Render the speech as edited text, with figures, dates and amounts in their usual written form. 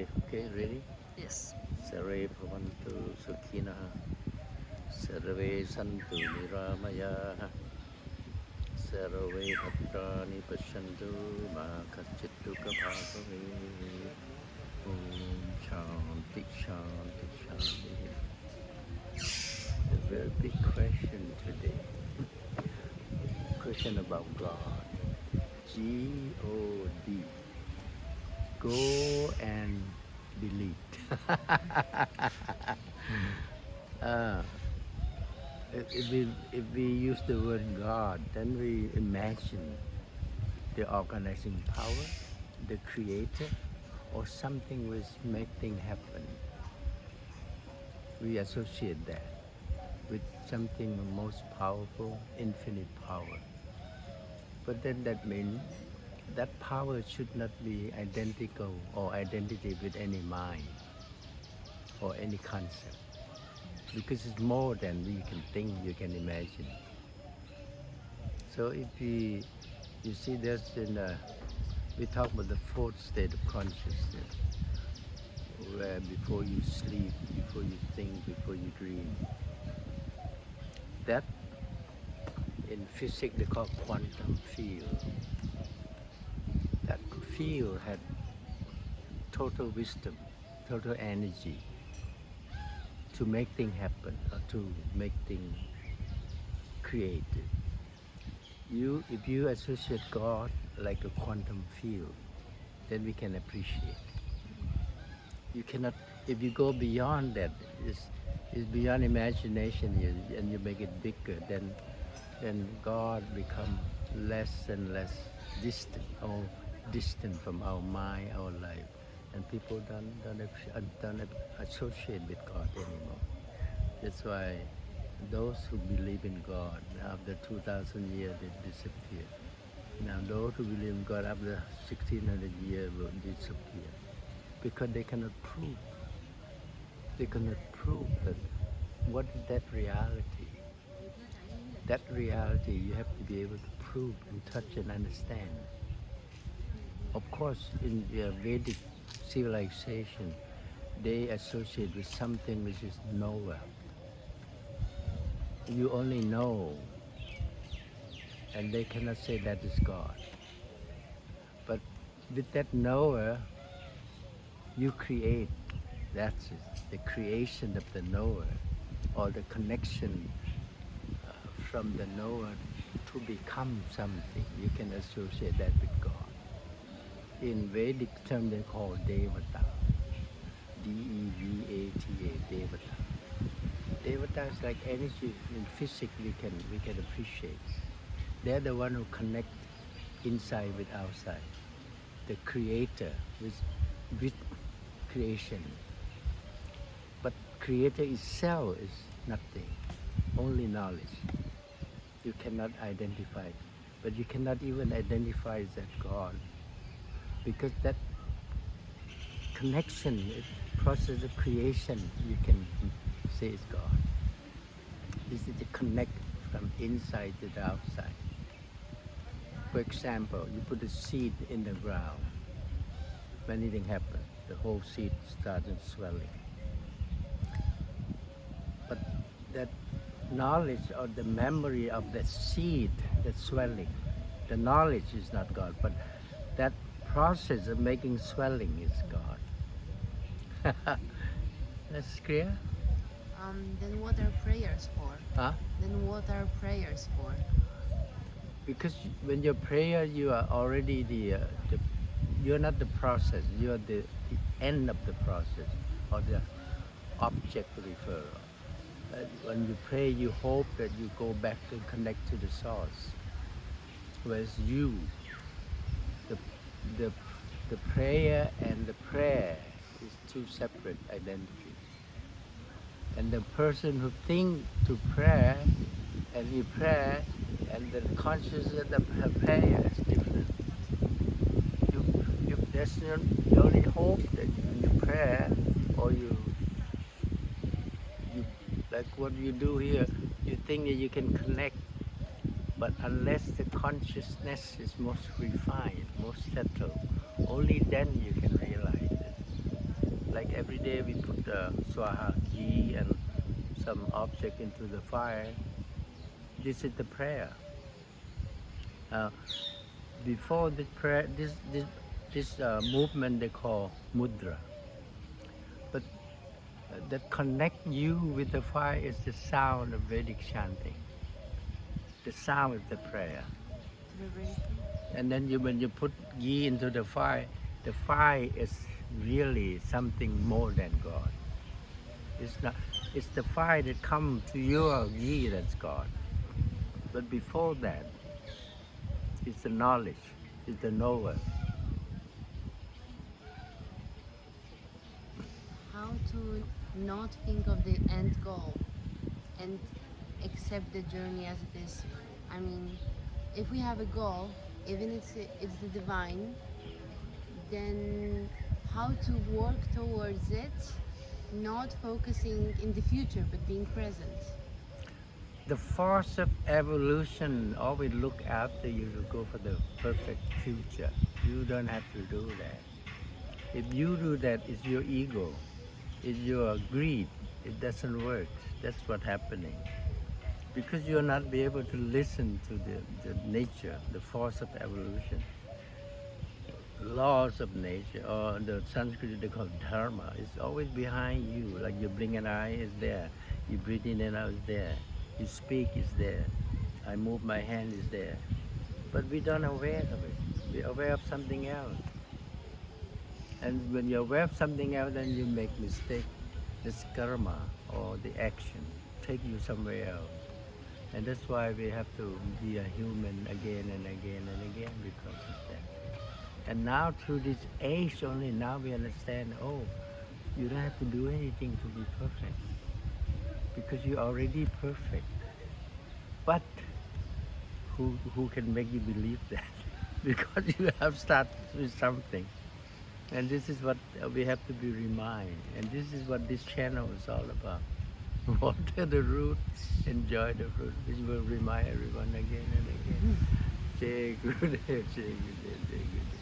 Okay, ready? Yes. Sarve bhavantu sukhinah, sarve santu niramayaः, sarve bhadrani pashyantu ma kaschit dukkhabhagave. Om Shanti Shanti Shanti. A very big question today. Question about God. G-O-D. Go and delete. uh, if we use the word God, then we imagine the organizing power, the creator, or something which make things happen. We associate that with something most powerful, infinite power. But then that means that power should not be identical or identity with any mind or any concept, because it's more than we can think, you can imagine. So if you see this we talk about the fourth state of consciousness, where before you sleep, before you think, before you dream, that in physics they call quantum field. That field had total wisdom, total energy to make things happen or to make things created. If you associate God like a quantum field, then we can appreciate. You cannot, if you go beyond that, it's beyond imagination, and you make it bigger, then God become less and less distant, or distant from our mind, our life, and people don't associate with God anymore. That's why those who believe in God after 2,000 years they disappear. Now those who believe in God after 1,600 years will disappear, because they cannot prove. They cannot prove that what is that reality. That reality you have to be able to prove and touch and understand. Of course, in the Vedic civilization, they associate with something which is nowhere. You only know, and they cannot say that is God. But with that knower, you create. That's it. The creation of the knower, or the connection from the knower to become something. You can associate that with God. In Vedic term, they call Devata. D-E-V-A-T-A, Devata. Devata is like energy in physics we can appreciate. They're the one who connect inside with outside. The creator with creation. But creator itself is nothing, only knowledge. You cannot identify, but you cannot even identify that God, because that connection, process of creation, you can say is God. This is the connect from inside to the outside. For example, you put a seed in the ground, when anything happens, the whole seed starts swelling. But that knowledge or the memory of the seed, that swelling, the knowledge is not God, but that process of making swelling is God. That's clear? Then what are prayers for? Huh? Then what are prayers for? Because when you prayer, you are already you're not the process, you are the end of the process, or the object referral. When you pray, you hope that you go back and connect to the source. Whereas you, the, the, the prayer and the prayer is two separate identities. And the person who think to prayer and he pray, and the consciousness of her prayer is different. You only hope that when you pray, or you like what you do here, you think that you can connect, but unless the consciousness is most refined, most settled, only then you can realize it. like every day we put the swaha ghee and some object into the fire. This is the prayer. Uh, Before this prayer, this movement they call mudra. But that connect you with the fire is the sound of Vedic chanting. The sound is the prayer. Vibration. And then when you put ghee into the fire is really something more than God. It's not. It's the fire that comes to your ghee that's God. But before that, it's the knowledge. It's the knower. How to not think of the end goal and accept the journey as it is. I mean, if we have a goal, even it's the divine, then how to work towards it, not focusing in the future but being present. The force of evolution always look after you to go for the perfect future. You don't have to do that. If you do that, it's your ego, it's your greed. It doesn't work. That's what's happening. Because you'll not be able to listen to the nature, the force of evolution. Laws of nature, or the Sanskrit they call dharma, is always behind you. Like you blink an eye, is there. You breathe in and out, is there. You speak, is there. I move my hand, is there. But we don't aware of it. We're aware of something else. And when you're aware of something else, then you make mistake. This karma or the action take you somewhere else. And that's why we have to be a human again and again and again because of that. And now through this age only, now we understand, oh, you don't have to do anything to be perfect. Because you're already perfect. But who can make you believe that? Because you have started with something. And this is what we have to be reminded. And this is what this channel is all about. Water the root, enjoy the fruit, which will remind everyone again and again. Jai Gurudev, Jai Gurudev, Jai Gurudev.